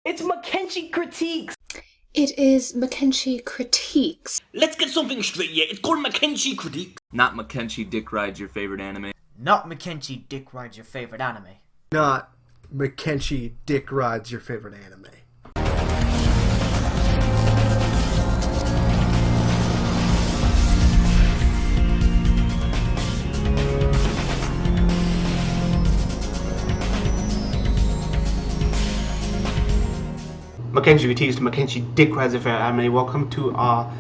It's Mackenzie Critiques. It is Mackenzie Critiques. Let's get something straight, yeah. It's called Mackenzie Critiques. Not Mackenzie Dick Rides Your Favorite Anime. Not Mackenzie Dick Rides Your Favorite Anime. Not Mackenzie Dick Rides Your Favorite Anime. Mackenzie Critiques to Mackenzie Dick Rides Your Favorite Anime. Welcome to our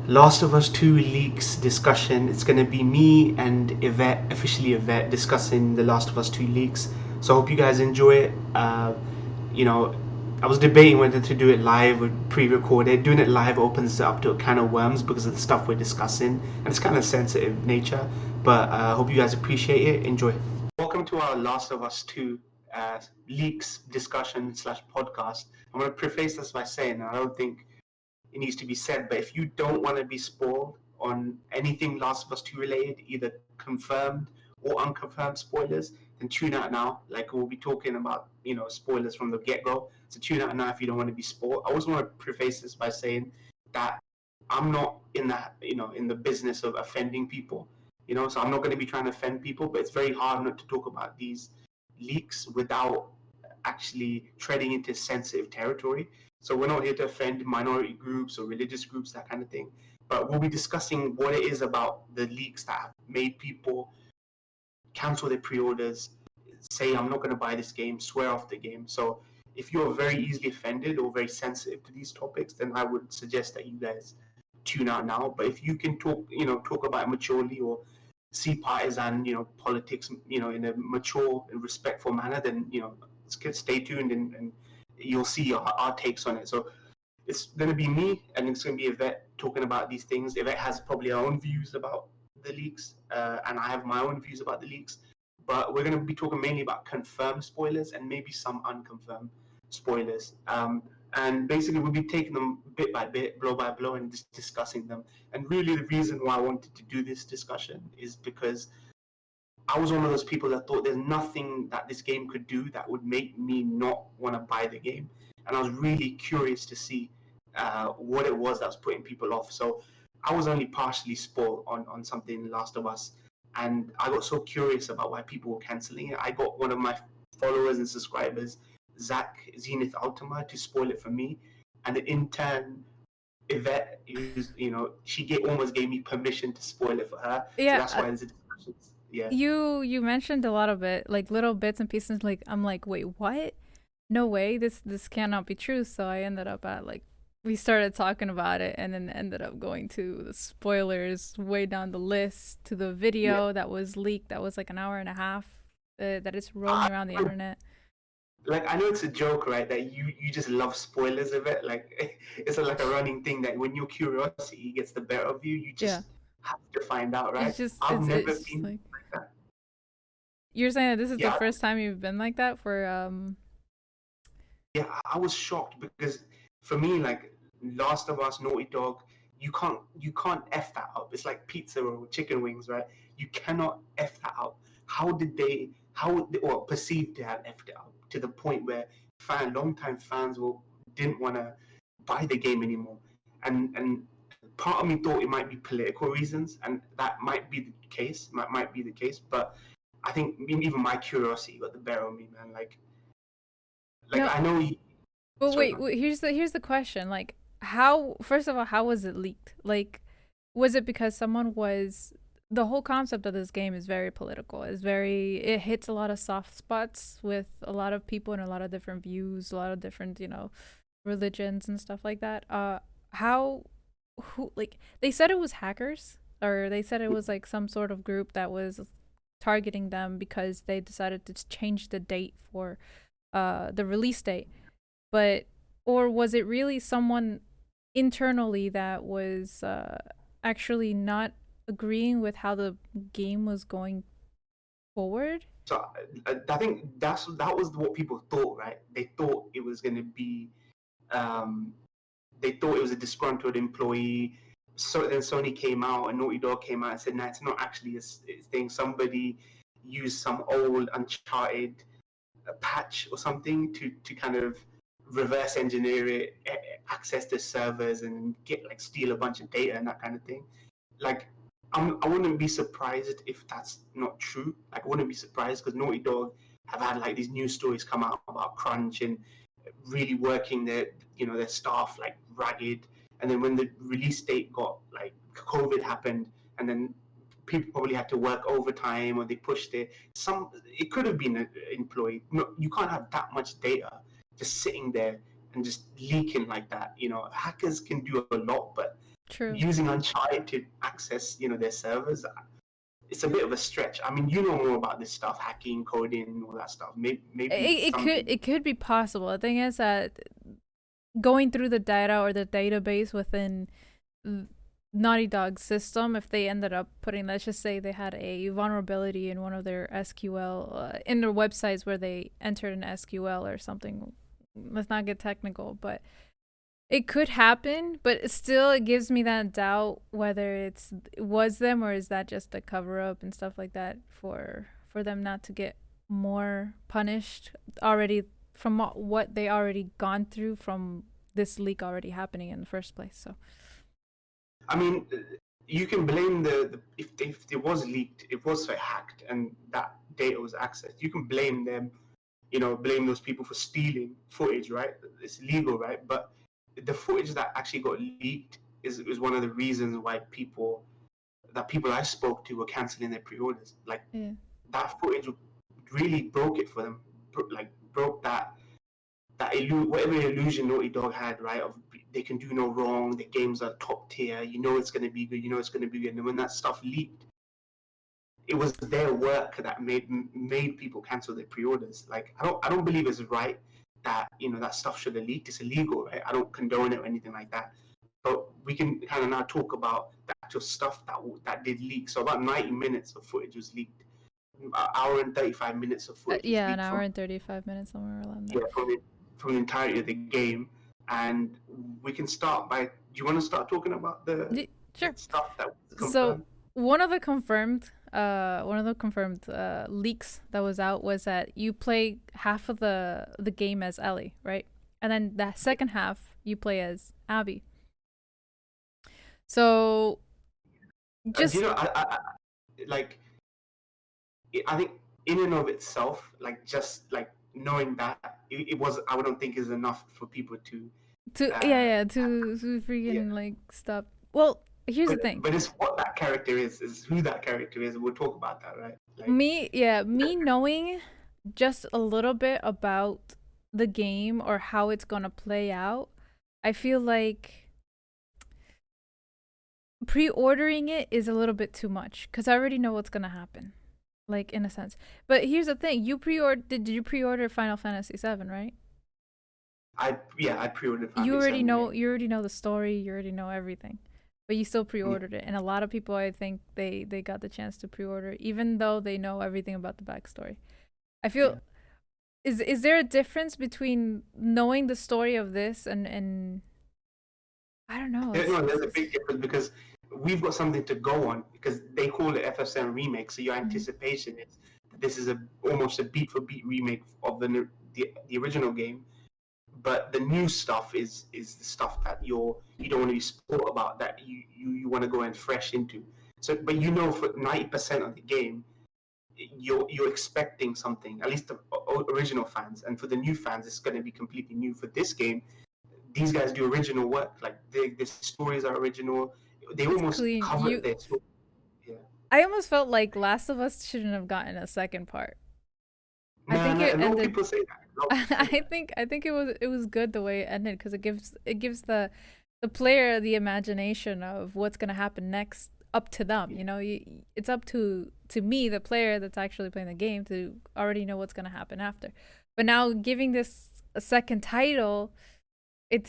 Last of Us 2 leaks discussion. It's going to be me and Yvette, officially Yvette, discussing the Last of Us 2 leaks. So I hope you guys enjoy it. I was debating whether to do it live or pre-recorded. Doing it live opens it up to a can of worms because of the stuff we're discussing, and it's kind of sensitive nature. But I hope you guys appreciate it. Enjoy. Welcome to our Last of Us 2 leaks discussion / podcast. I'm going to preface this by saying, I don't think it needs to be said, but if you don't want to be spoiled on anything Last of Us 2 related, either confirmed or unconfirmed spoilers, then tune out now. Like, we'll be talking about, spoilers from the get-go. So tune out now if you don't want to be spoiled. I always want to preface this by saying that I'm not in that, in the business of offending people. So I'm not going to be trying to offend people, but it's very hard not to talk about these leaks without actually treading into sensitive territory. So we're not here to offend minority groups or religious groups, that kind of thing. But we'll be discussing what it is about the leaks that have made people cancel their pre-orders, say I'm not going to buy this game, swear off the game. So if you're very easily offended or very sensitive to these topics, then I would suggest that you guys tune out now. But if you can talk about it maturely or see partisan, politics, in a mature and respectful manner, then, stay tuned and you'll see our takes on it. So it's going to be me and it's going to be Yvette talking about these things. Yvette has probably her own views about the leaks, and I have my own views about the leaks. But we're going to be talking mainly about confirmed spoilers and maybe some unconfirmed spoilers. And basically we'll be taking them bit by bit, blow by blow, and just discussing them. And really the reason why I wanted to do this discussion is because I was one of those people that thought there's nothing that this game could do that would make me not want to buy the game. And I was really curious to see what it was that was putting people off. So I was only partially spoiled on something Last of Us. And I got so curious about why people were cancelling it. I got one of my followers and subscribers, Zach Zenith Ultima, to spoil it for me. And in turn, Yvette, she almost gave me permission to spoil it for her. Yeah, so that's why there's a discussion. Yeah. You mentioned a lot of it, like little bits and pieces. Like I'm like, wait, what? No way, this cannot be true. So I ended up at we started talking about it, and then ended up going to the spoilers way down the list to the video that was leaked. That was like an hour and a half that is rolling around the internet. Like, I know it's a joke, right? That you just love spoilers of it. Like, it's like a running thing that when your curiosity gets the better of you, you just have to find out, right? I've never been like that. You're saying that this is the first time you've been like that for Yeah, I was shocked because for me, like Last of Us, Naughty Dog, you can't F that up. It's like pizza or chicken wings, right? You cannot F that up. How or perceived to have F'd it up to the point where long-time fans didn't want to buy the game anymore. And part of me thought it might be political reasons, and that might be the case, but I think even my curiosity got the better of me, man. Like no. I know But wait, here's the question. Like, first of all, how was it leaked? Like, was it because the whole concept of this game is very political. It hits a lot of soft spots with a lot of people and a lot of different views, a lot of different, religions and stuff like that. They said it was hackers, or they said it was like some sort of group that was targeting them because they decided to change the date for the release date. Or was it really someone internally that was actually not agreeing with how the game was going forward? So I think that was what people thought, right? They thought it was going to be, they thought it was a disgruntled employee. So then Sony came out and Naughty Dog came out and said, no, it's not actually a thing. Somebody used some old Uncharted patch or something to kind of reverse engineer it, access the servers, and get like steal a bunch of data and that kind of thing. Like, I wouldn't be surprised if that's not true. Like, I wouldn't be surprised because Naughty Dog have had like these news stories come out about crunch and really working their staff like ragged. And then when the release date got like COVID happened, and then people probably had to work overtime or they pushed it. It could have been employed. No, you can't have that much data just sitting there and just leaking like that. Hackers can do a lot, but True. using Uncharted to access, their servers, it's a bit of a stretch. I mean, you know more about this stuff, hacking, coding, all that stuff. Maybe it could be possible. The thing is that going through the data or the database within Naughty Dog's system, if they ended up putting, let's just say they had a vulnerability in one of their SQL, in their websites where they entered an SQL or something. Let's not get technical, but it could happen. But it gives me that doubt whether it was them or is that just a cover up and stuff like that for them not to get more punished already from what they already gone through from this leak already happening in the first place. So I mean, you can blame if it was leaked, it was hacked, and that data was accessed. You can blame them, blame those people for stealing footage, right? It's legal, right? But the footage that actually got leaked is one of the reasons why people I spoke to were canceling their pre-orders. Like, that footage really broke it for them. Broke that whatever illusion Naughty Dog had, right? Of they can do no wrong, the games are top tier, it's going to be good, it's going to be good. And when that stuff leaked, it was their work that made people cancel their pre-orders. Like, I don't believe it's right that that stuff should have leaked. It's illegal, right? I don't condone it or anything like that. But we can kind of now talk about the actual stuff that did leak. So about 90 minutes of footage was leaked. An hour and 35 minutes of footage. An hour and 35 minutes, somewhere around there. Yeah, from the entirety of the game. And we can start by. Do you want to start talking about the sure stuff that was confirmed? So one of the confirmed leaks that was out was that you play half of the game as Ellie, right? And then the second half you play as Abby. So just I think in and of itself, knowing that it was, I don't think is enough for people to freaking stop. Well, here's the thing. But it's what that character is who that character is. We'll talk about that, right? Me knowing just a little bit about the game or how it's gonna play out, I feel like pre-ordering it is a little bit too much because I already know what's gonna happen. Like, in a sense. But here's the thing. Did you pre-order Final Fantasy VII, right? I pre-ordered Final Fantasy You already VII. know the story, you already know everything. But you still pre-ordered it. And a lot of people, I think, they got the chance to pre-order even though they know everything about the backstory. I feel is there a difference between knowing the story of this and I don't know. There's a big difference because we've got something to go on because they call it FF7 remake, so your anticipation is that this is almost a beat for beat remake of the original game, but the new stuff is the stuff that you don't want to be spoiled about, that you want to go in fresh into. So, but for 90% of the game, you're expecting something, at least the original fans, and for the new fans, it's going to be completely new. For this game, these guys do original work, like the stories are original. They almost covered their story. Yeah. I almost felt like Last of Us shouldn't have gotten a second part. People say that. I think it was good the way it ended because it gives the player the imagination of what's gonna happen next up to them. It's up to me, the player that's actually playing the game, to already know what's gonna happen after. But now giving this a second title, and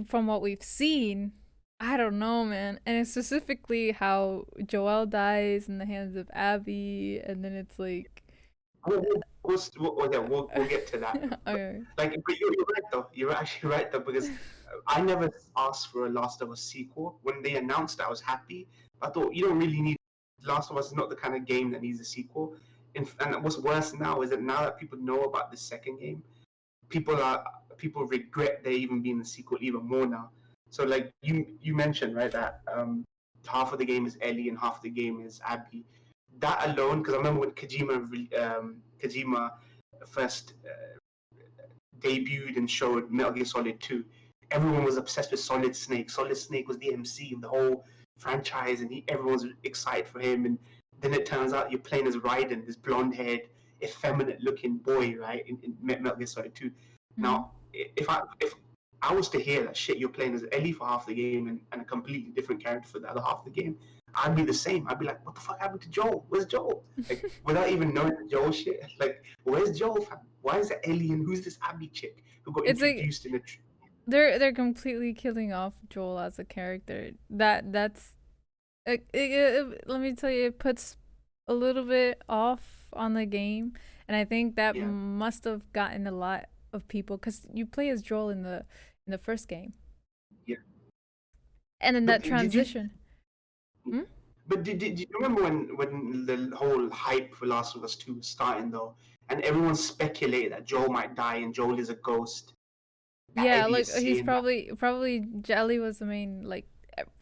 from what we've seen, I don't know, man. And it's specifically how Joel dies in the hands of Abby, and then it's like. We'll get to that. Okay. But you're right though. You're actually right though, because I never asked for a Last of Us sequel. When they announced it, I was happy. I thought you don't really need. Last of Us is not the kind of game that needs a sequel. And what's worse now is that now that people know about the second game, people are people regret there even being a sequel even more now. So like you mentioned, right, that half of the game is Ellie and half of the game is Abby. That alone, because I remember when Kojima first debuted and showed Metal Gear Solid 2, everyone was obsessed with Solid Snake. Solid Snake was the MC of the whole franchise, and everyone was excited for him. And then it turns out you're playing as Raiden, this blonde-haired, effeminate-looking boy, right, in Metal Gear Solid 2. Now, if I was to hear that shit, you're playing as Ellie for half the game and a completely different character for the other half of the game, I'd be the same. I'd be like, what the fuck happened to Joel? Where's Joel? Like, without even knowing the Joel shit. Like, where's Joel, fam? Why is it alien? Who's this Abby chick who got introduced in a... They're completely killing off Joel as a character. That's let me tell you, it puts a little bit off on the game, and I think that must have gotten a lot of people, because you play as Joel in the first game. Yeah. And then that transition. But did you remember when the whole hype for Last of Us 2 was starting though, and everyone speculated that Joel might die and Joel is a ghost? Yeah, like he's probably Ellie was the main, like,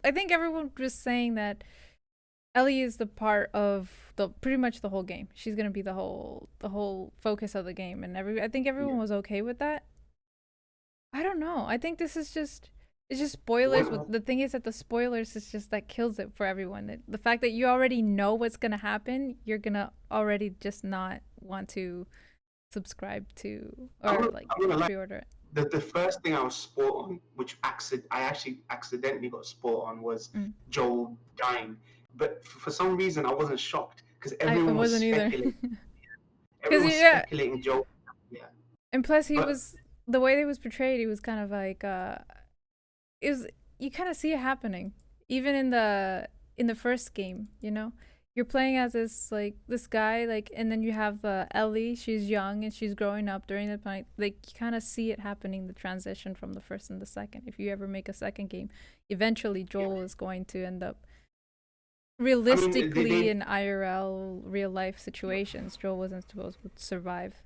I think everyone was saying that Ellie is the part of pretty much the whole game. She's gonna be the whole focus of the game, and I think everyone was okay with that. I don't know. I think this is just spoilers. But the thing is that the spoilers is just that kills it for everyone. The fact that you already know what's gonna happen, you're gonna already just not want to subscribe to or pre-order it. The first thing I was spoiled on, which I actually accidentally got spoiled on, was Joel dying. But for some reason, I wasn't shocked because everyone was speculating. Everyone was speculating Joel. Yeah. And plus, the way he was portrayed, he was kind of like you kind of see it happening even in the first game. You know, you're playing as this guy, like, and then you have Ellie. She's young and she's growing up during the point. Like, you kind of see it happening, the transition from the first and the second. If you ever make a second game, eventually Joel is going to end up realistically in IRL real life situations. Joel wasn't supposed to survive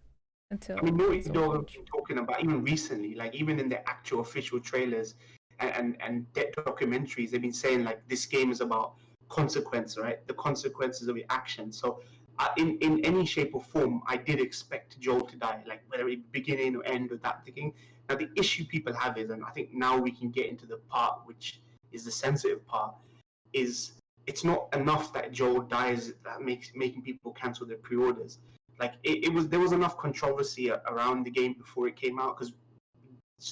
until. I mean, Naughty Dog have been talking about even recently, like even in the actual official trailers and documentaries, they've been saying like this game is about consequence, right? The consequences of your actions. So in any shape or form, I did expect Joel to die, like whether it beginning or end or that thing. Now the issue people have is, and I think now we can get into the part which is the sensitive part, is it's not enough that Joel dies that making people cancel their pre-orders. Like there was enough controversy around the game before it came out, because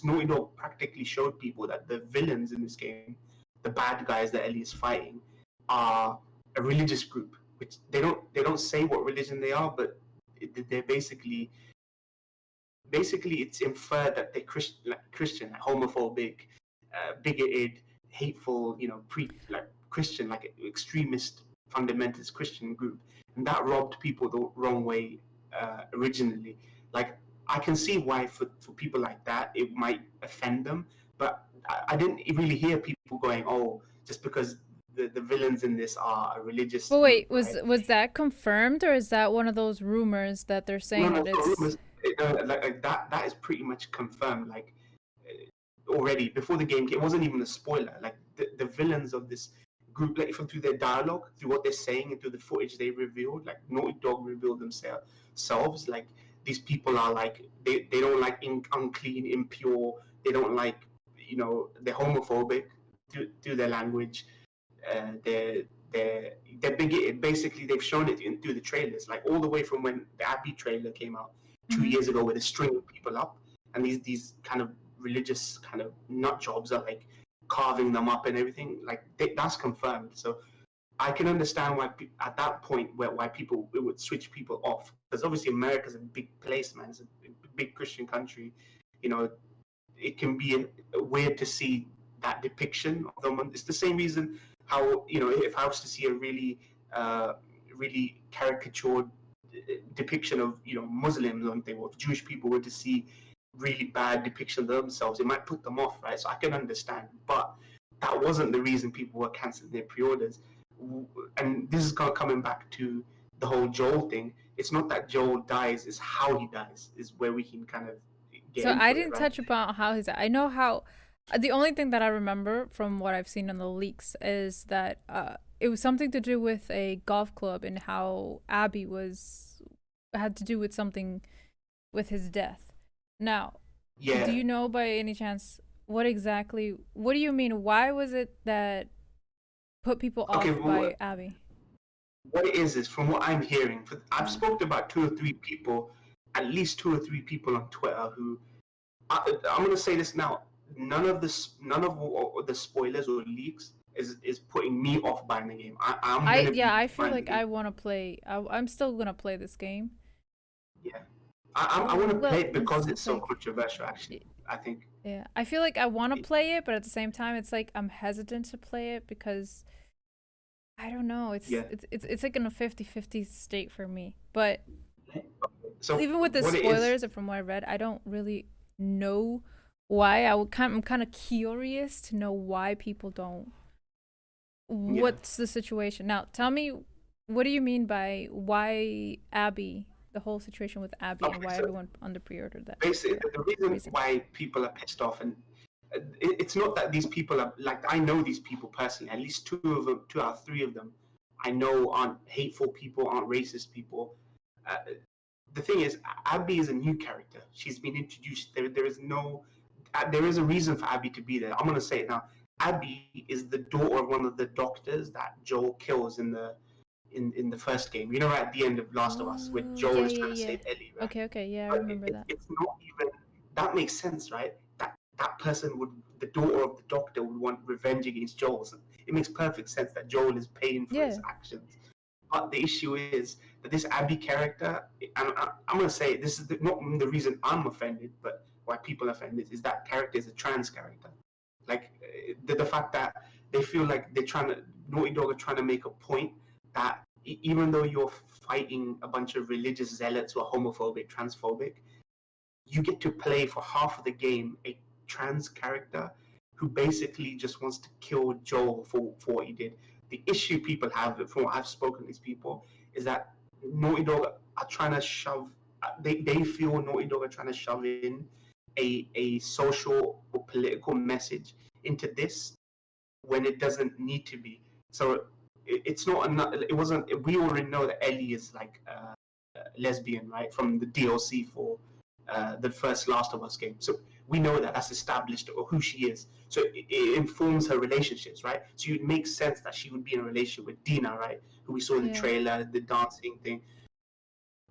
Naughty Dog practically showed people that the villains in this game, the bad guys that Ellie is fighting, are a religious group, which they don't say what religion they are, but they're basically it's inferred that they're Christian, like homophobic, bigoted, hateful, Christian, like extremist fundamentalist Christian group, and that robbed people the wrong way originally. Like, I can see why for people like that it might offend them, but I didn't really hear people going, oh, just because the villains in this are a religious. But wait, was that confirmed, or is that one of those rumors that they're saying that it's rumors? That is pretty much confirmed. Like already before the game, it wasn't even a spoiler. Like the villains of this group, like through their dialogue, through what they're saying, and through the footage they revealed, like Naughty Dog revealed themselves. Like, these people are like they don't like unclean, impure. They don't like, they're homophobic through their language. They're bigoted. Basically, they've shown it through the trailers, like all the way from when the Abby trailer came out 2 years ago, where they're stringing people up, and these kind of religious kind of nut jobs are like carving them up and everything. Like that's confirmed. So I can understand why at that point why people it would switch people off, because obviously America's a big place, man. It's a big Christian country. It can be weird to see that depiction of them. It's the same reason how if I was to see a really really caricatured depiction of Muslims or something, or if Jewish people were to see really bad depiction of themselves, it might put them off, right? So I can understand, but that wasn't the reason people were canceling their pre-orders. And this is coming back to the whole Joel thing. It's not that Joel dies, it's how he dies is where we can kind of get So into I it, didn't right? touch upon how his. I know how. The only thing that I remember from what I've seen in the leaks is that it was something to do with a golf club and how Abby had to do with something with his death. Now, Yeah. do you know by any chance what do you mean? Why was it that put people off Okay, by Abby? what it is from what I'm hearing, I've spoken to about 2 or 3 people, at least 2 or 3 people on Twitter who, I'm gonna say this now, none of the spoilers or leaks is putting me off buying the game. I'm gonna be I feel buying the like game. I want to play. I'm still gonna play this game. Yeah, I want to play Well, it because it's it's so like controversial. Actually, I think. yeah, I feel like I want to play it, but at the same time, it's like I'm hesitant to play it because I don't know. Yeah. It's like in a 50-50 state for me. But So even with the what it is, spoilers and from what I read, I don't really know why. I'm kind of curious to know why people don't. What's the situation now? Tell me, what do you mean by why Abby? The whole situation with Abby and why everyone under pre-ordered that. Basically, the reason why people are pissed off, and it's not that these people are like, I know these people personally. At least 2 out of 3 of them, I know aren't hateful people, aren't racist people. The thing is, Abby is a new character. She's been introduced. There is a reason for Abby to be there. I'm gonna say it now. Abby is the daughter of one of the doctors that Joel kills in the first game. You know, right at the end of Last of Us, where Joel is trying to save Ellie, right? Okay, yeah, I But remember that. it's not even that makes sense, right? That person would, the daughter of the doctor, would want revenge against Joel. So it makes perfect sense that Joel is paying for his actions. But the issue is that this Abby character, and I'm gonna say this is not the reason I'm offended, but why people are offended is that character is a trans character. Like the fact that they feel like Naughty Dog are trying to make a point that even though you're fighting a bunch of religious zealots who are homophobic, transphobic, you get to play for half of the game a trans character who basically just wants to kill Joel for what he did. The issue people have, from what I've spoken to these people, is that Naughty Dog are trying to shove. They feel Naughty Dog are trying to shove in a social or political message into this when it doesn't need to be. So it's not enough. It wasn't. We already know that Ellie is like lesbian, right, from the DLC for the first Last of Us game. So we know that that's established, or who she is. So it informs her relationships, right? So it makes sense that she would be in a relationship with Dina, right? Who we saw in the trailer, the dancing thing.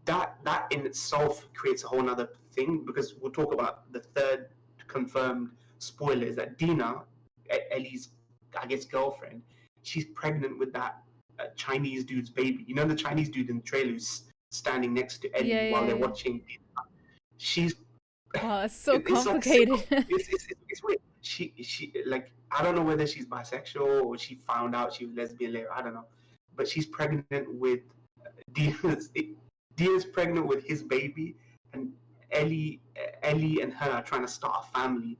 That in itself creates a whole nother thing, because we'll talk about the third confirmed spoiler is that Dina, Ellie's, I guess, girlfriend, she's pregnant with that Chinese dude's baby. You know, the Chinese dude in the trailer who's standing next to Ellie while they're watching. She's it's so complicated. It's weird. She like, I don't know whether she's bisexual or she found out she was lesbian later. I don't know, but she's pregnant with Dia's pregnant with his baby, and Ellie and her are trying to start a family,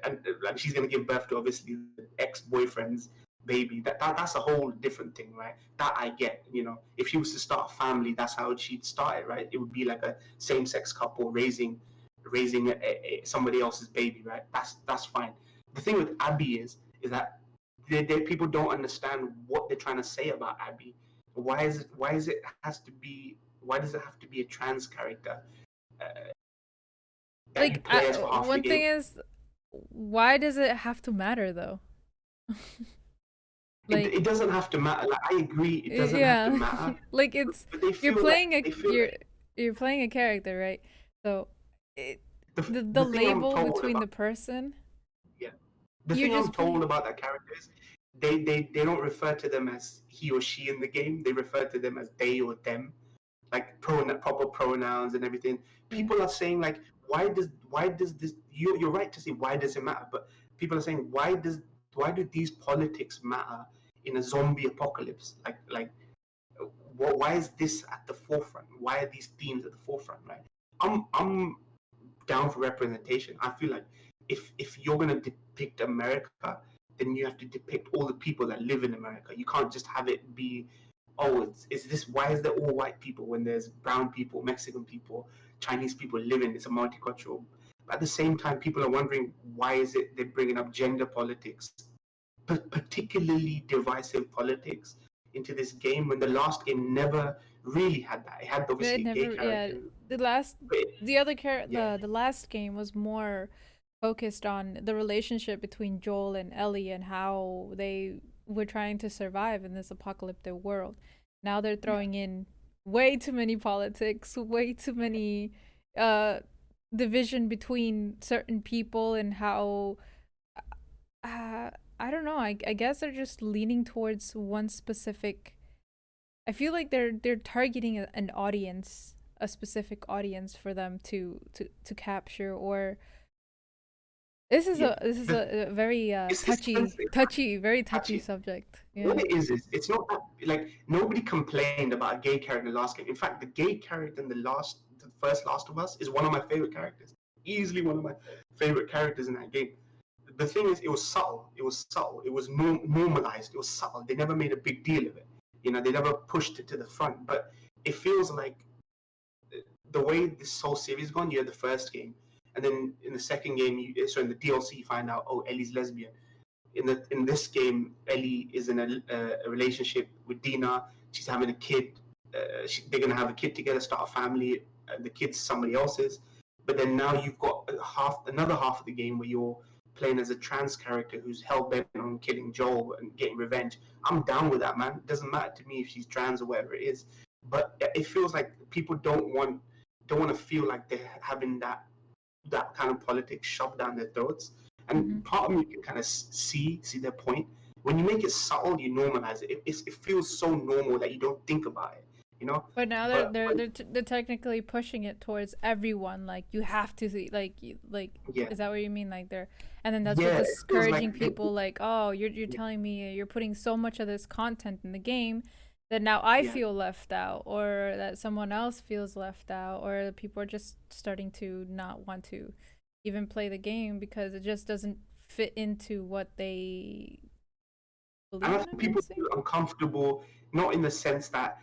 and like she's gonna give birth to obviously the ex-boyfriend's baby. That's a whole different thing, right? That I get. You know, if she was to start a family, that's how she'd start it, right? It would be like a same-sex couple raising somebody else's baby, right? That's fine. The thing with Abby is that people don't understand what they're trying to say about Abby. Why does it have to be a trans character? Like one thing is, why does it have to matter though? Like, it doesn't have to matter. Like, I agree, it doesn't have to matter. Like it's you're playing you're playing a character, right? So the label between the person. Yeah. The thing I'm told about that character is they don't refer to them as he or she in the game. They refer to them as they or them, like proper pronouns and everything. People are saying like, why does this? You're right to say why does it matter, but people are saying why do these politics matter in a zombie apocalypse? Like why is this at the forefront? Why are these themes at the forefront? Right? I'm down for representation. I feel like if you're gonna depict America, then you have to depict all the people that live in America. You can't just have it be, oh, it's this. Why is there all white people when there's brown people, Mexican people, Chinese people live in. It's a multicultural. But at the same time, people are wondering why is it they're bringing up gender politics, particularly divisive politics, into this game when the last game never really had that. It had It obviously a gay never, yeah. character. The last, But the last game was more focused on the relationship between Joel and Ellie and how they were trying to survive in this apocalyptic world. Now they're throwing in way too many politics, way too many division between certain people and how I don't know. I guess they're just leaning towards one specific. I feel like they're targeting an audience, a specific audience for them to capture. Or this is a very very touchy subject. Yeah. What it is it's not that like nobody complained about a gay character in the last game. In fact, the gay character in the first Last of Us is one of my favorite characters. Easily one of my favorite characters in that game. The thing is, it was subtle. It was normalized. It was subtle. They never made a big deal of it. You know, they never pushed it to the front. But it feels like the way this whole series gone. You had the first game, and then in the second game, in the DLC, you find out, oh, Ellie's lesbian. In this game, Ellie is in a relationship with Dina. She's having a kid. They're gonna have a kid together, start a family. The kid's somebody else's. But then now you've got another half of the game where you're playing as a trans character who's hell bent on killing Joel and getting revenge. I'm down with that, man. It doesn't matter to me if she's trans or whatever it is. But it feels like people don't want to feel like they're having that kind of politics shoved down their throats. And part of me can kind of see their point. When you make it subtle, you normalize it. It feels so normal that you don't think about it. You know. But now they're technically pushing it towards everyone. Like you have to see, Yeah. Is that what you mean? Like and then that's what discouraging people. Like, oh, you're telling me you're putting so much of this content in the game that now I feel left out, or that someone else feels left out, or people are just starting to not want to even play the game because it just doesn't fit into what they believe. And I think people feel uncomfortable, not in the sense that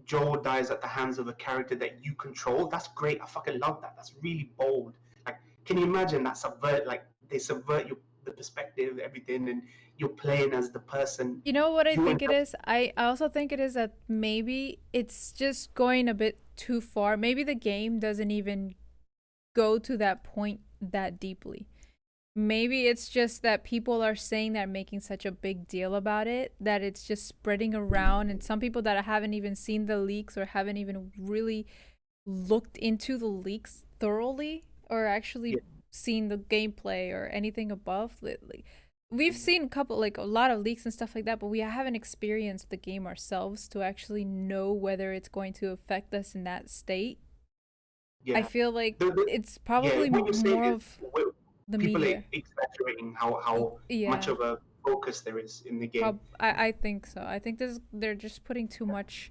Joel dies at the hands of a character that you control. That's great. I fucking love that. That's really bold. Like, can you imagine that they subvert the perspective, everything, and you're playing as the person. You know what I think it is? I also think it is that maybe it's just going a bit too far. Maybe the game doesn't even go to that point that deeply. Maybe it's just that people are saying that, making such a big deal about it, that it's just spreading around, and some people that haven't even seen the leaks or haven't even really looked into the leaks thoroughly or actually seen the gameplay or anything above. We've seen a lot of leaks and stuff like that, but we haven't experienced the game ourselves to actually know whether it's going to affect us in that state. I feel like it's probably more of the people media. are exaggerating how much of a focus there is in the game. I think so. I think they're just putting too much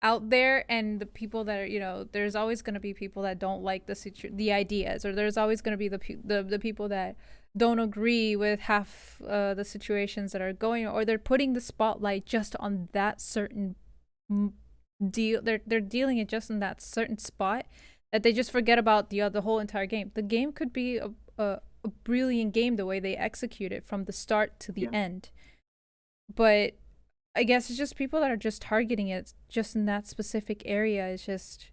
out there, and the people that are, there's always going to be people that don't like the ideas, or there's always going to be the people that don't agree with half the situations that are going, or they're putting the spotlight just on that certain deal. They're dealing it just in that certain spot, that they just forget about the whole entire game. The game could be a brilliant game the way they execute it from the start to the end, but I guess it's just people that are just targeting it just in that specific area. It's just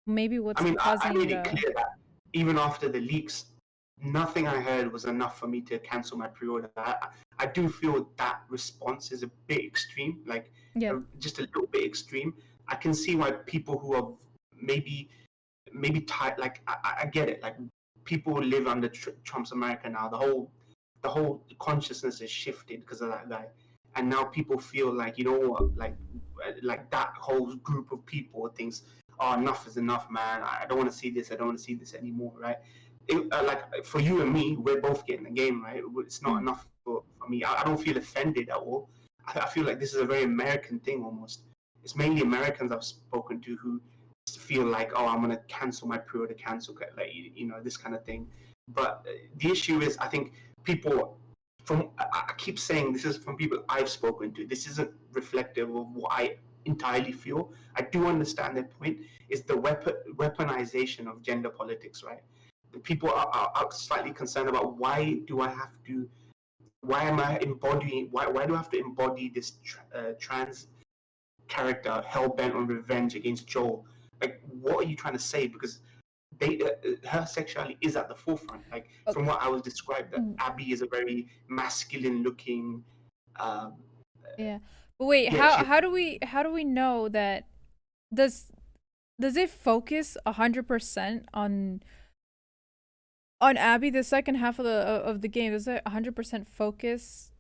maybe what's causing I made it clear that even after the leaks, nothing I heard was enough for me to cancel my pre-order. I do feel that response is a bit extreme, just a little bit extreme. I can see why people who are maybe tired, I get it. Like, people live under Trump's America now. The whole consciousness is shifted because of that guy. And now people feel like, you know what, like that whole group of people thinks, oh, enough is enough, man. I don't want to see this. I don't want to see this anymore, right? Like, for you and me, we're both getting the game, right? It's not enough for me. I don't feel offended at all. I feel like this is a very American thing almost. It's mainly Americans I've spoken to who feel like, oh, I'm going to cancel my pre-order, this kind of thing. But the issue is, I think people... I keep saying this is from people I've spoken to. This isn't reflective of what I entirely feel. I do understand their point. Is the weaponization of gender politics, right? The people are slightly concerned about why do I have to, why am I embodying, why do I have to embody this trans character hell bent on revenge against Joel? Like, what are you trying to say? Because they her sexuality is at the forefront. Like from what I was described, that Abby is a very masculine looking. Um, Yeah. But wait, yeah, how do we know that does it focus 100% on Abby? The second half of the game, does it 100% focus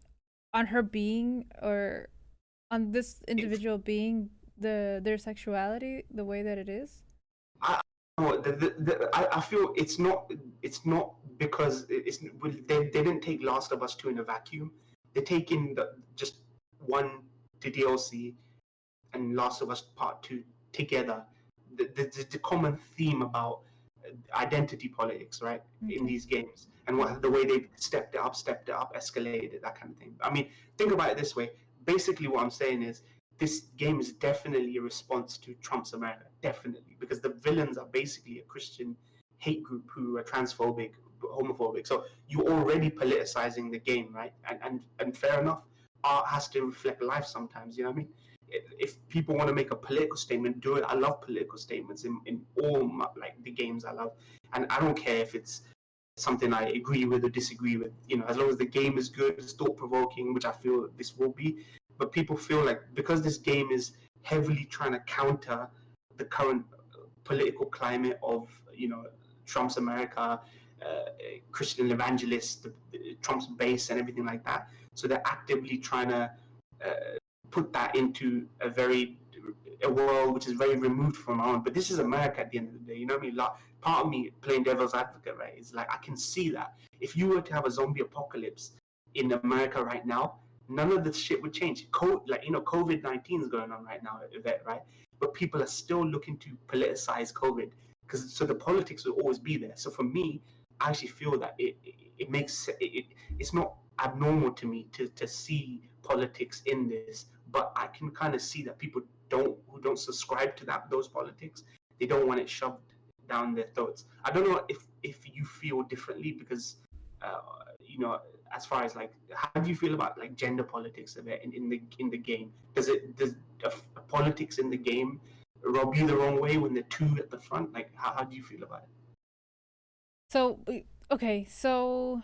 on her being, or on this individual being their sexuality the way that it is? I feel it's not because they didn't take Last of Us 2 in a vacuum. They're taking just the DLC and Last of Us Part 2 together. The common theme about identity politics, right, in these games, and the way they stepped it up, escalated it, that kind of thing. I mean, think about it this way. Basically, what I'm saying is this game is definitely a response to Trump's America, definitely, because the villains are basically a Christian hate group who are transphobic, homophobic. So you're already politicizing the game, right? And fair enough, art has to reflect life sometimes. You know what I mean? If people want to make a political statement, do it. I love political statements in all like the games I love, and I don't care if it's something I agree with or disagree with. You know, as long as the game is good, it's thought provoking, which I feel this will be. But people feel like because this game is heavily trying to counter the current political climate of Trump's America, Christian evangelists, Trump's base, and everything like that. So they're actively trying to put that into a world which is very removed from our own. But this is America at the end of the day. You know what I mean? Like, part of me playing devil's advocate, right? Is like I can see that if you were to have a zombie apocalypse in America right now, none of this shit would change. COVID-19 is going on right now, Yvette, right? But people are still looking to politicize COVID so the politics will always be there. So for me, I actually feel that it's not abnormal to me to see politics in this, but I can kind of see that people who don't subscribe to those politics, they don't want it shoved down their throats. I don't know if you feel differently because as far as like, how do you feel about like gender politics in the game? Does politics in the game rub you the wrong way when the two at the front? Like, how do you feel about it? So, okay, so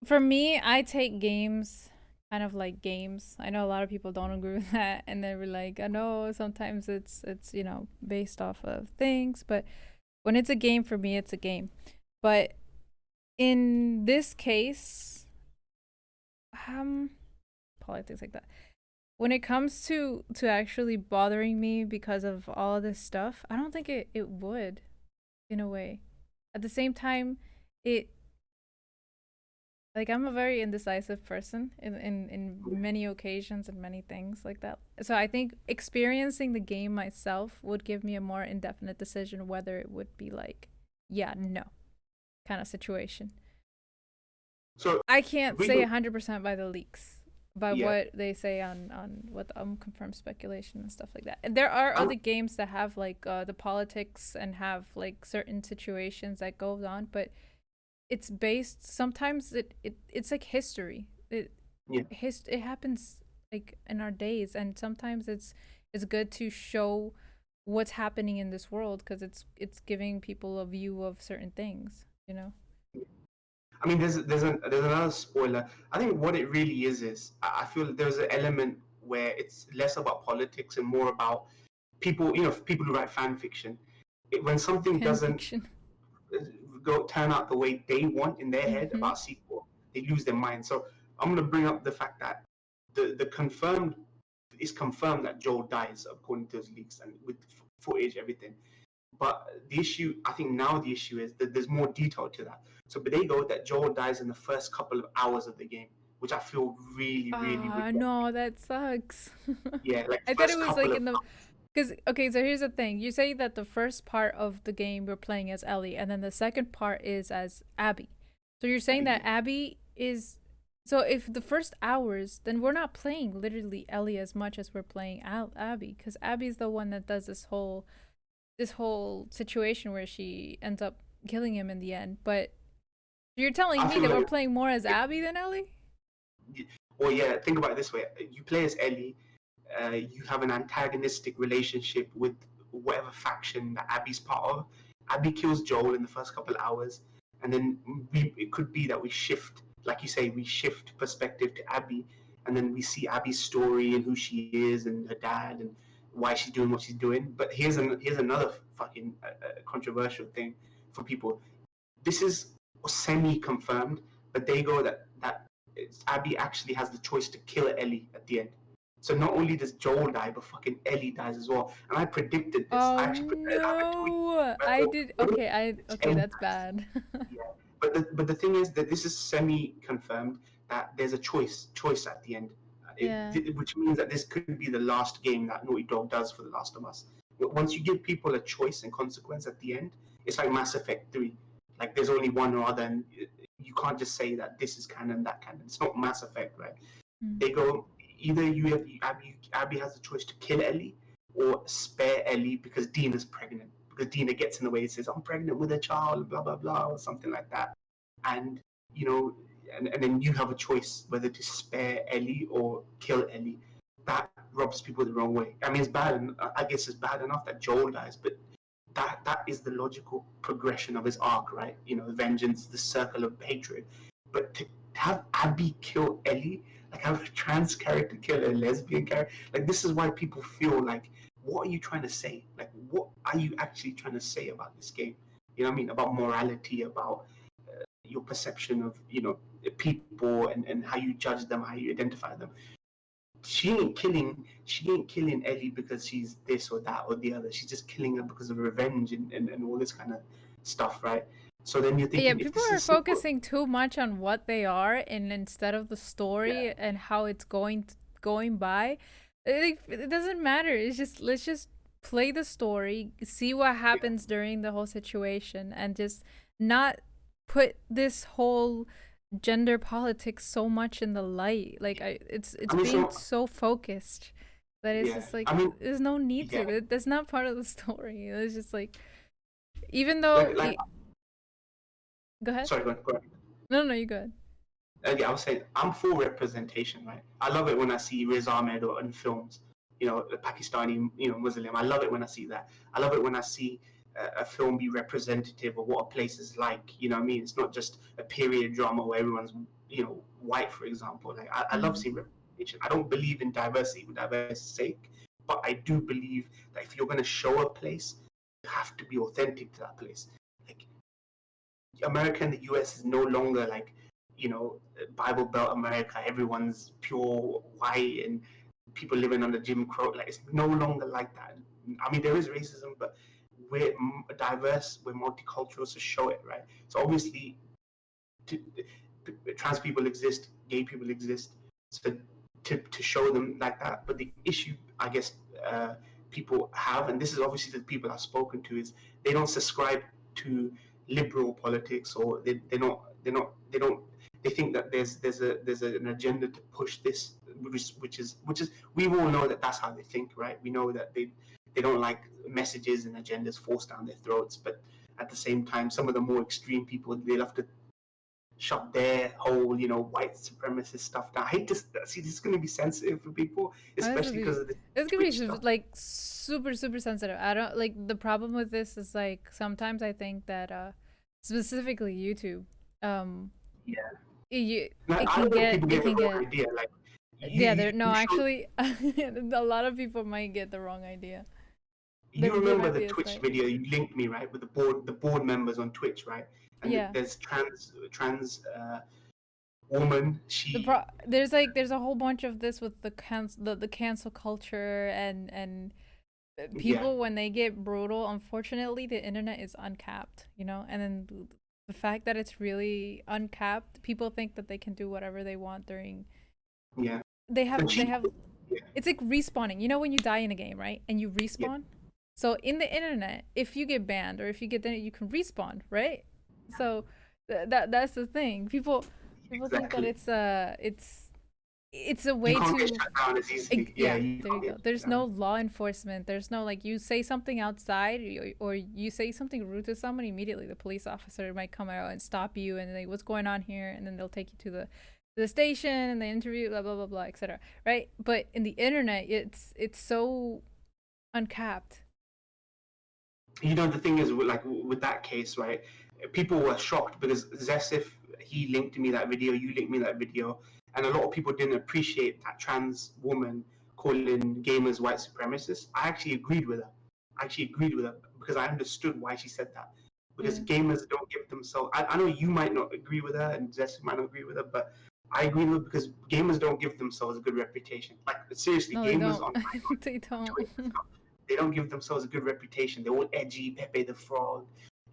for me, I take games kind of like games. I know a lot of people don't agree with that, and they were like, I know sometimes it's based off of things, but when it's a game, for me, it's a game. But in this case, politics like that, when it comes to actually bothering me because of all this stuff, I don't think it would, in a way. At the same time, I'm a very indecisive person in many occasions and many things like that. So I think experiencing the game myself would give me a more indefinite decision whether it would be like, yeah, no, kind of situation. So I can't say 100% by the leaks, by what they say on what the unconfirmed speculation and stuff like that. And there are other games that have like the politics and have like certain situations that goes on, but it's based, sometimes it's like history. It happens like in our days, and sometimes it's good to show what's happening in this world because it's giving people a view of certain things, you know. I mean, there's another spoiler. I think what it really is I feel there's an element where it's less about politics and more about people. People who write fan fiction. When something doesn't turn out the way they want in their head about sequel, they lose their mind. So I'm going to bring up the fact that it's confirmed that Joel dies according to those leaks and with footage, everything. But the issue is that there's more detail to that. So but they go that Joel dies in the first couple of hours of the game, which I feel really no, that sucks. Yeah, like I thought it was like in the because okay, so here's the thing. You say that the first part of the game we're playing as Ellie, and then the second part is as Abby. So you're saying that Abby is So if the first hours, then we're not playing literally Ellie as much as we're playing Abby, because Abby's the one that does this whole situation where she ends up killing him in the end. But you're telling I me feel that we're like, playing more as Abby than Ellie? well, yeah, think about it this way: you play as Ellie, you have an antagonistic relationship with whatever faction that Abby's part of. Abby kills Joel in the first couple of hours, and then it could be that we shift, like you say, we shift perspective to Abby, and then we see Abby's story and who she is and her dad and why she's doing what she's doing. But here's another fucking controversial thing for people. This is semi-confirmed, but they go that Abby actually has the choice to kill Ellie at the end. So not only does Joel die, but fucking Ellie dies as well. And I predicted this. I Oh actually put it up a tweet. no! I did. Okay, that's bad. Yeah, but the thing is that this is semi-confirmed that there's a choice at the end, Yeah. which means that this could be the last game that Naughty Dog does for The Last of Us. Once you give people a choice and consequence at the end, it's like Mass Effect 3. Like there's only one or other, and you can't just say that this is canon, that canon. It's not Mass Effect, right? They go either Abby has the choice to kill Ellie or spare Ellie because Dina's pregnant. Because Dina gets in the way and says, I'm pregnant with a child, blah, blah, blah, or something like that. And, you know, and then you have a choice whether to spare Ellie or kill Ellie. That rubs people the wrong way. I mean, it's bad, and I guess it's bad enough that Joel dies, but that is the logical progression of his arc, right? You know, vengeance, the circle of hatred. But to have Abby kill Ellie, like have a trans character kill a lesbian character, like this is why people feel like, what are you trying to say? Like, what are you actually trying to say about this game? You know what I mean? About morality, about your perception of, you know, people and how you judge them, how you identify them. She ain't killing Ellie because she's this or that or the other. She's just killing her because of revenge and all this kind of stuff, right? So then you're thinking, Yeah, if people this are is simple, focusing too much on what they are, and instead of the story yeah, and how it's going by, it doesn't matter. It's just let's just play the story, see what yeah, happens during the whole situation, and just not put this whole gender politics so much in the light. Like it's I mean, being so so focused that it's yeah, just like I mean, there's no need yeah, to. That's not part of the story. It's just like even though like go ahead. sorry, go ahead. No, you go ahead. Yeah, I was saying I'm for representation, right? I love it when I see Riz Ahmed or in films, you know, the Pakistani, you know, Muslim. I love it when I see that. I love it when I see a film be representative of what a place is like. You know what I mean? It's not just a period drama where everyone's, you know, white, for example. Like I love seeing representation. I don't believe in diversity for diversity's sake, but I do believe that if you're going to show a place, you have to be authentic to that place. Like America and the US is no longer like, you know, Bible Belt America. Everyone's pure white and people living under Jim Crow. Like it's no longer like that. I mean, there is racism, but we're diverse, we're multicultural, so show it, right? So obviously, trans people exist, gay people exist, so to show them like that. But the issue, I guess, people have, and this is obviously the people I've spoken to, is they don't subscribe to liberal politics, or they don't they think that there's an agenda to push this, which is we all know that that's how they think, right? We know that they don't like messages and agendas forced down their throats, but at the same time, some of the more extreme people, they love to shut their whole, you know, white supremacist stuff down. I hate to see this is going to be sensitive for people, especially because of the It's gonna be stuff. like super sensitive. I don't like the problem with this is like sometimes I think that specifically YouTube, Yeah, it I can don't think get people get the wrong idea. Like yeah, there no you show, actually a lot of people might get the wrong idea. you There remember might the be a Twitch slight video you linked me, right, with the board members on Twitch, right? And yeah. there's trans woman. There's a whole bunch of this with the cancel culture and Yeah, people when they get brutal. Unfortunately, the internet is uncapped, you know, and then the fact that it's really uncapped, people think that they can do whatever they want during. yeah. They And have. yeah, It's like respawning. You know when you die in a game, right? And you yeah, respawn. So in the internet, if you get banned or if you get then you can respawn, right? So that's the thing. People People think that Exactly. it's a way You can't to get shut down as easily. Yeah, yeah, you there you can't go. get There's shut no down. law enforcement. There's no like you say something outside or you say something rude to someone, immediately the police officer might come out and stop you and like what's going on here, and then they'll take you to the station and the interview, blah blah blah blah, etc. Right? But in the internet, it's so uncapped. You know, the thing is, with that case, right? People were shocked because Zesif, he linked me that video, you linked me that video, and a lot of people didn't appreciate that trans woman calling gamers white supremacists. I actually agreed with her. I actually agreed with her because I understood why she said that. Because Yeah. gamers don't give themselves. I know you might not agree with her, and Zesif might not agree with her, but I agree with her because gamers don't give themselves a good reputation. Like seriously, No, they gamers don't. on They don't. Twitter and stuff, they don't give themselves a good reputation. They're all edgy, Pepe the Frog.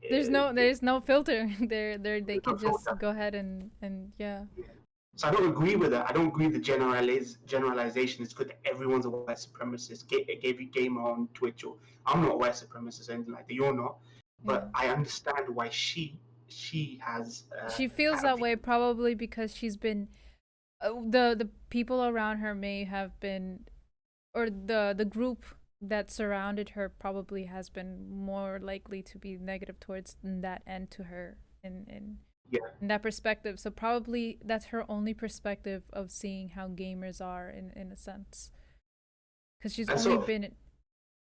They There's no filter. They can don't just filter. go ahead and yeah. Yeah. So I don't agree with that. I don't agree with the generalization. It's good that everyone's a white supremacist. Gave you gamer on Twitch, or I'm not a white supremacist or anything like that. You're not, Yeah. but I understand why she has She feels that that view. way probably because she's been the people around her may have been, or the group that surrounded her probably has been more likely to be negative towards that end to her Yeah. in that perspective. So probably that's her only perspective of seeing how gamers are in a sense, because she's And only so been yeah.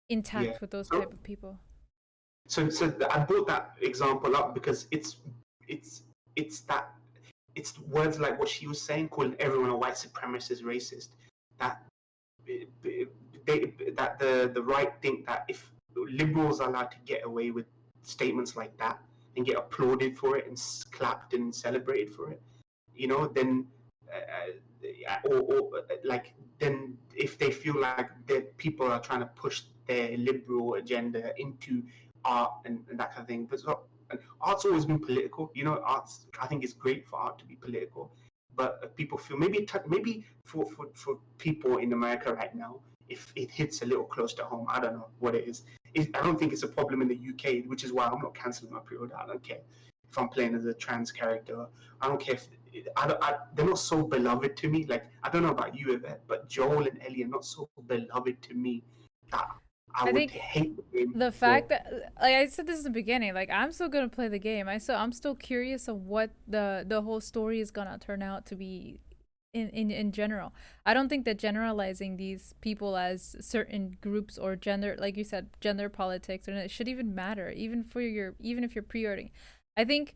intact with those So type of people. I brought that example up because it's it's that it's words like what she was saying, calling everyone a white supremacist, racist. That that the right think that if liberals are allowed to get away with statements like that and get applauded for it and clapped and celebrated for it, then or like then if they feel like that people are trying to push their liberal agenda into art and that kind of thing, but art's always been political. Arts, I think it's great for art to be political, but people feel maybe for people in America right now, if it hits a little close to home, I don't know what it is. I don't think it's a problem in the UK, which is why I'm not cancelling my pre-order. I don't care if I'm playing as a trans character. I don't care if they're not so beloved to me. Like, I don't know about you, Yvette, but Joel and Ellie are not so beloved to me that I I would think hate the game the for. fact that, like I said this in the beginning, like I'm still gonna play the game. I'm still curious of what the whole story is gonna turn out to be in general. I don't think that generalizing these people as certain groups or gender, like you said, gender politics, or it should even matter, even if you're pre-ordering. I think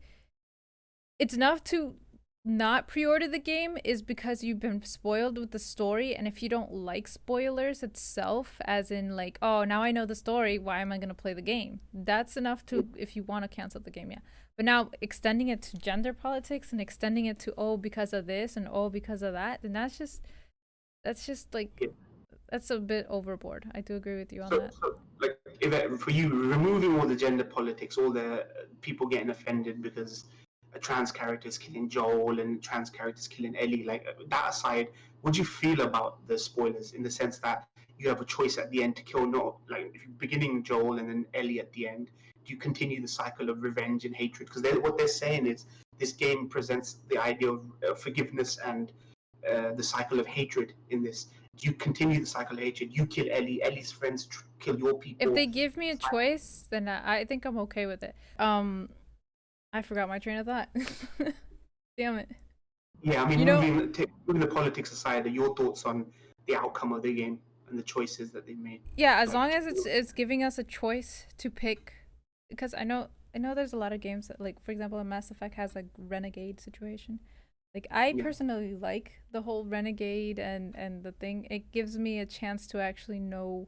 it's enough to not pre-order the game is because you've been spoiled with the story, and if you don't like spoilers itself, as in like, oh, now I know the story, why am I going to play the game? That's enough to, if you want to cancel the game, yeah. But now extending it to gender politics and extending it to, oh, because of this and oh, because of that, then that's just like, that's a bit overboard. I do agree with you on that. So like, if for you, removing all the gender politics, all the people getting offended because a trans character is killing Joel and trans characters killing Ellie, like that aside, what do you feel about the spoilers in the sense that you have a choice at the end to kill, not like if you're beginning Joel and then Ellie at the end, do you continue the cycle of revenge and hatred? Because what they're saying is this game presents the idea of forgiveness and the cycle of hatred in this. You continue the cycle of hatred. You kill Ellie. Ellie's friends kill your If people. they give me a choice, then I think I'm okay with it. I forgot my train of thought. Damn it. Yeah, I mean, You know, moving the politics aside, are your thoughts on the outcome of the game and the choices that they made? yeah, as long Like, as it's giving us a choice to pick, because I know there's a lot of games that, like, for example, a Mass Effect has like renegade situation. Like I yeah, personally like the whole renegade and the thing. It gives me a chance to actually know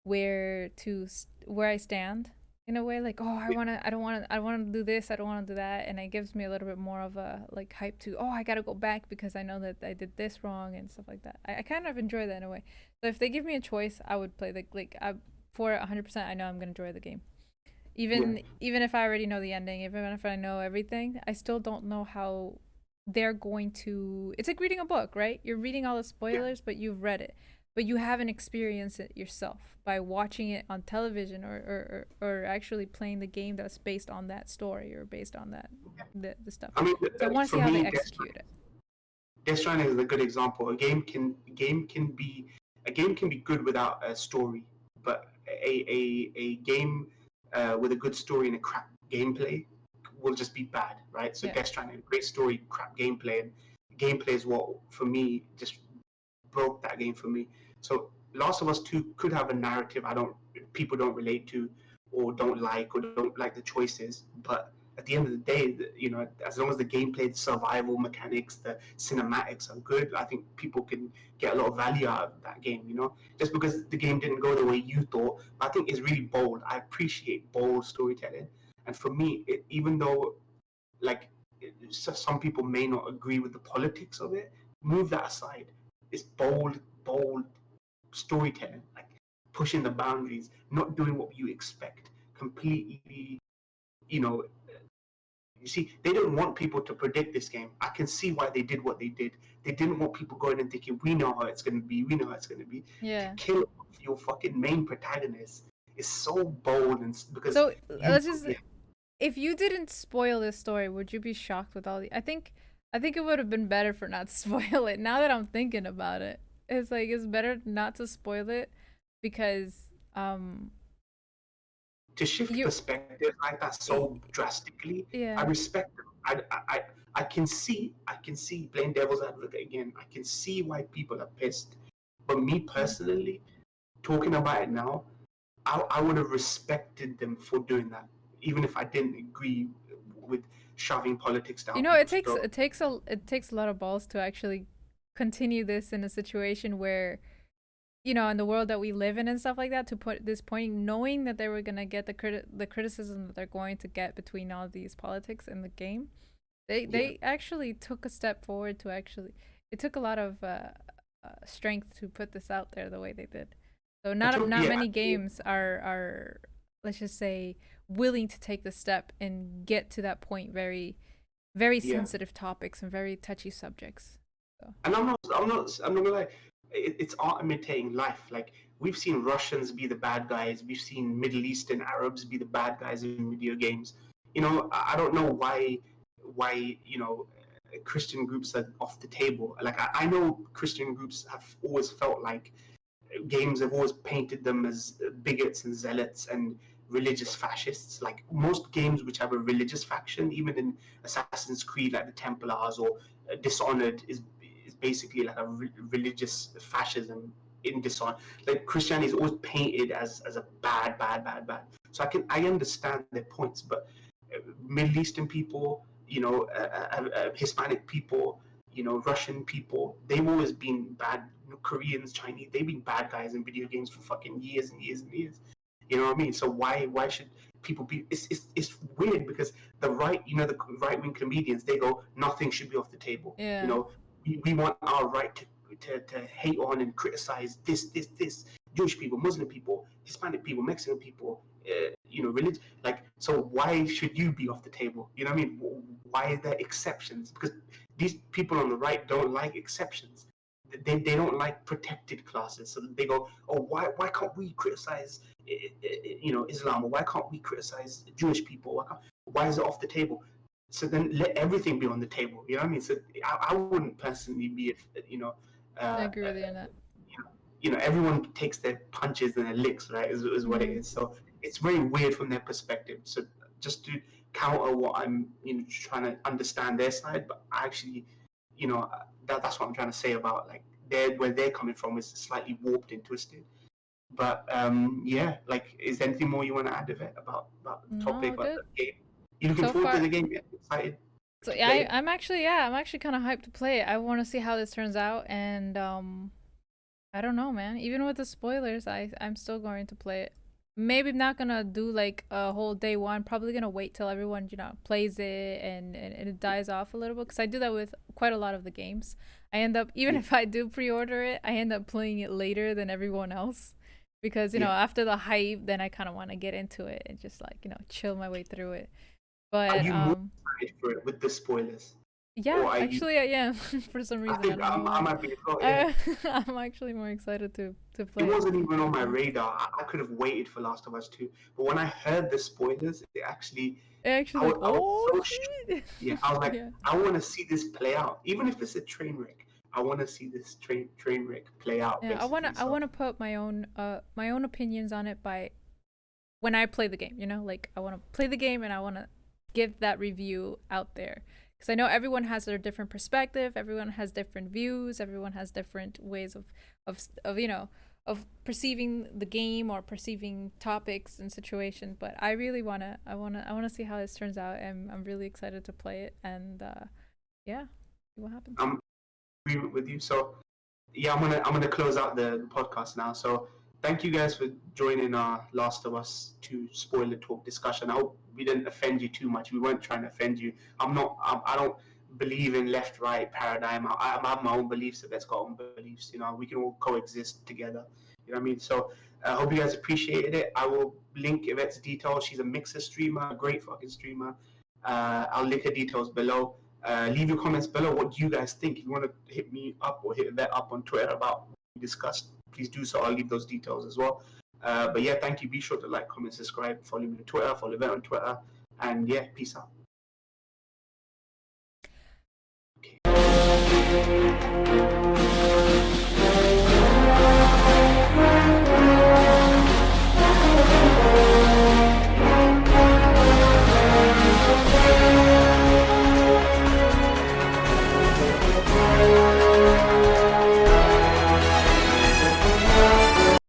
where I stand in a way. Like, oh, I don't want to do this, I don't want to do that, and it gives me a little bit more of a like hype to, oh, I gotta go back because I know that I did this wrong and stuff like that. I kind of enjoy that in a way. So if they give me a choice, I would play for 100%. I know I'm gonna enjoy the game. yeah. Even if I already know the ending, even if I know everything, I still don't know how they're going to. It's like reading a book, right? You're reading all the spoilers, but you've read it. but you haven't experienced it yourself by watching it on television or actually playing the game that's based on that story or based on that the stuff. I mean, So I want to for see how me, they execute it. Death Stranding is a good example. A game can be good without a story, but a game with a good story and a crap gameplay will just be bad, right? So Yeah. Death Stranding, great story, crap gameplay, and gameplay is what for me just broke that game for me. So Last of Us 2 could have a narrative people don't relate to or don't like the choices, but at the end of the day, as long as the gameplay, the survival mechanics, the cinematics are good, I think people can get a lot of value out of that game. Just because the game didn't go the way you thought, I think it's really bold. I appreciate bold storytelling, and for me, even though like some people may not agree with the politics of it, move that aside. It's bold storytelling, like pushing the boundaries, not doing what you expect, completely, you know, you see, they didn't want people to predict this game. I can see why they did what they did. They didn't want people going and thinking, we know how it's going to be, we know how it's going to be. Yeah. To kill your fucking main protagonist is so bold, and because So let's just, if you didn't spoil this story, would you be shocked with all the? I think it would have been better for not to spoil it. Now that I'm thinking about it, it's like it's better not to spoil it because to shift perspective like that so drastically, yeah. I respect them. I can see playing devil's advocate again. I can see why people are pissed, but me personally, talking about it now, I would have respected them for doing that, even if I didn't agree with shoving politics down. It takes a lot of balls to actually continue this in a situation where, in the world that we live in and stuff like that, to put this point, knowing that they were gonna get the criticism that they're going to get between all these politics in the game, they actually took a step forward to actually. It took a lot of strength to put this out there the way they did. So not many games are let's just say willing to take the step and get to that point. Very, very sensitive topics and very touchy subjects. So. And I'm not gonna lie. It's art imitating life. Like, we've seen Russians be the bad guys. We've seen Middle Eastern Arabs be the bad guys in video games. I don't know why Christian groups are off the table. Like, I know Christian groups have always felt like games have always painted them as bigots and zealots and religious fascists. Like, most games which have a religious faction, even in Assassin's Creed, like the Templars or Dishonored, is basically like a religious fascism in Dishonored. Like, Christianity is always painted as a bad. So I understand their points, but Middle Eastern people, Hispanic people, Russian people, they've always been bad. Koreans, Chinese, they've been bad guys in video games for fucking years and years and years. You know what I mean? So why should people be? It's weird because the right wing comedians, they go, nothing should be off the table. Yeah. We want our right to hate on and criticize this Jewish people, Muslim people, Hispanic people, Mexican people, religion. Like, so why should you be off the table? You know what I mean? Why are there exceptions? Because these people on the right don't like exceptions. They don't like protected classes. So they go, oh, why can't we criticize Islam, or why can't we criticize Jewish people? Why is it off the table? So then let everything be on the table. You know what I mean? So I wouldn't personally be, I agree with you on that. Everyone takes their punches and their licks, right? Is what it is. So it's very weird from their perspective. So just to counter what I'm, trying to understand their side, but actually, that's what I'm trying to say about, like, where they're coming from is slightly warped and twisted. But like, is there anything more you want to add of it about the topic, about the game? You looking forward to the game? Excited? So yeah, I'm actually kind of hyped to play it. I want to see how this turns out, and I don't know, man. Even with the spoilers, I'm still going to play it. Maybe I'm not gonna do like a whole day one. Probably gonna wait till everyone plays it and it dies off a little bit, because I do that with quite a lot of the games. I end up, even if I do pre-order it, I end up playing it later than everyone else, because after the hype, then I kind of want to get into it and just like chill my way through it. But are you more excited for it with the spoilers? Yeah, are you? actually, I am for some I reason. I think don't know I why. might be as well. Yeah. I'm actually more excited to play It it. wasn't even on my radar. I could have waited for Last of Us 2, but when I heard the spoilers, it actually, Actually, like, I was oh so shocked. shit. Yeah, I was like, Yeah. I want to see this play out, even if it's a train wreck. I want to see this train wreck play out, Yeah, basically. I So wanna put my own opinions on it by when I play the game, you know? Like I wanna play the game and I wanna give that review out there. Because I know everyone has their different perspective, everyone has different views, everyone has different ways of you know, of perceiving the game or perceiving topics and situations. But I really I wanna see how this turns out, and I'm really excited to play it and yeah, see what happens. I'm in agreement with you. So yeah, I'm gonna close out the podcast now. So thank you guys for joining our Last of Us 2 spoiler talk discussion. I hope we didn't offend you too much. We weren't trying to offend you. I don't believe in left right paradigm. I have my own beliefs. That's got own beliefs. You know, we can all coexist together. You know what I mean? So I hope you guys appreciated it. I will link Yvette's details. She's a mixer streamer, a great fucking streamer. I'll link her details below. Leave your comments below. What do you guys think? If you want to hit me up or hit that up on Twitter about what we discussed, please do so. I'll leave those details as well. But yeah, thank you. Be sure to like, comment, subscribe, follow me on Twitter, follow Yvette on Twitter. And yeah, peace out.